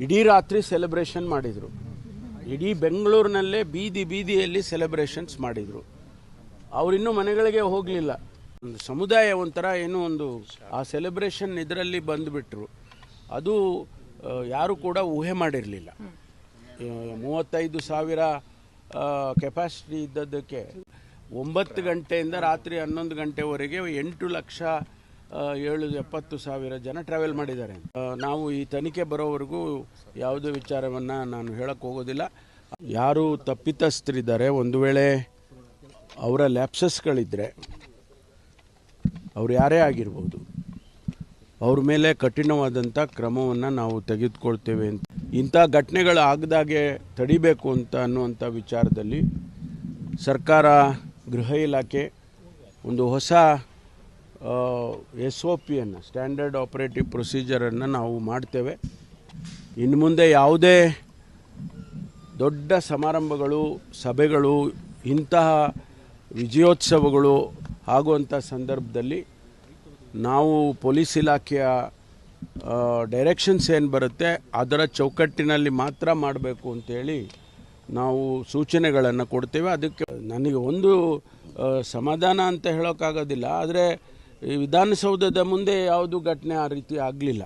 ಇಡೀ ರಾತ್ರಿ ಸೆಲೆಬ್ರೇಷನ್ ಮಾಡಿದರು. ಇಡೀ ಬೆಂಗಳೂರಿನಲ್ಲೇ ಬೀದಿಯಲ್ಲಿ ಸೆಲೆಬ್ರೇಷನ್ಸ್ ಮಾಡಿದರು. ಅವರಿನ್ನೂ ಮನೆಗಳಿಗೆ ಹೋಗಲಿಲ್ಲ. ಒಂದು ಸಮುದಾಯ ಒಂಥರ ಏನೋ ಒಂದು ಆ ಸೆಲೆಬ್ರೇಷನ್ ಇದರಲ್ಲಿ ಬಂದುಬಿಟ್ರು. ಅದು ಯಾರು ಕೂಡ ಊಹೆ ಮಾಡಿರಲಿಲ್ಲ. 35,000 ಕೆಪಾಸಿಟಿ ಇದ್ದದ್ದಕ್ಕೆ 9 ಗಂಟೆಯಿಂದ ರಾತ್ರಿ 11 ಗಂಟೆವರೆಗೆ 8,70,000 ಜನ ಟ್ರಾವೆಲ್ ಮಾಡಿದ್ದಾರೆ. ನಾವು ಈ ತನಿಖೆ ಬರೋವರೆಗೂ ಯಾವುದೇ ವಿಚಾರವನ್ನು ನಾನು ಹೇಳಕ್ಕೆ ಹೋಗೋದಿಲ್ಲ. ಯಾರು ತಪ್ಪಿತಸ್ಥರಿದ್ದಾರೆ, ಒಂದು ವೇಳೆ ಅವರ ಲ್ಯಾಪ್ಸಸ್ಗಳಿದ್ದರೆ ಅವ್ರು ಯಾರೇ ಆಗಿರ್ಬೋದು, ಅವ್ರ ಮೇಲೆ ಕಠಿಣವಾದಂಥ ಕ್ರಮವನ್ನು ನಾವು ತೆಗೆದುಕೊಳ್ತೇವೆ ಅಂತ. ಇಂಥ ಘಟನೆಗಳು ಆಗದಾಗೆ ತಡಿಬೇಕು ಅನ್ನುವಂಥ ವಿಚಾರದಲ್ಲಿ ಸರ್ಕಾರ, ಗೃಹ ಇಲಾಖೆ ಒಂದು ಹೊಸ SOPಯನ್ನು, ಸ್ಟ್ಯಾಂಡರ್ಡ್ ಆಪರೇಟಿವ್ ಪ್ರೊಸೀಜರನ್ನು ನಾವು ಮಾಡ್ತೇವೆ. ಇನ್ನು ಮುಂದೆ ಯಾವುದೇ ದೊಡ್ಡ ಸಮಾರಂಭಗಳು, ಸಭೆಗಳು, ಇಂತಹ ವಿಜಯೋತ್ಸವಗಳು ಆಗುವಂಥ ಸಂದರ್ಭದಲ್ಲಿ ನಾವು ಪೊಲೀಸ್ ಇಲಾಖೆಯ ಡೈರೆಕ್ಷನ್ಸ್ ಏನು ಬರುತ್ತೆ ಅದರ ಚೌಕಟ್ಟಿನಲ್ಲಿ ಮಾತ್ರ ಮಾಡಬೇಕು ಅಂತೇಳಿ ನಾವು ಸೂಚನೆಗಳನ್ನು ಕೊಡ್ತೇವೆ. ಅದಕ್ಕೆ ನನಗೆ ಒಂದು ಸಮಾಧಾನ ಅಂತ ಹೇಳೋಕ್ಕಾಗೋದಿಲ್ಲ, ಆದರೆ ವಿಧಾನಸೌಧದ ಮುಂದೆ ಯಾವುದು ಘಟನೆ ಆ ರೀತಿ ಆಗಲಿಲ್ಲ.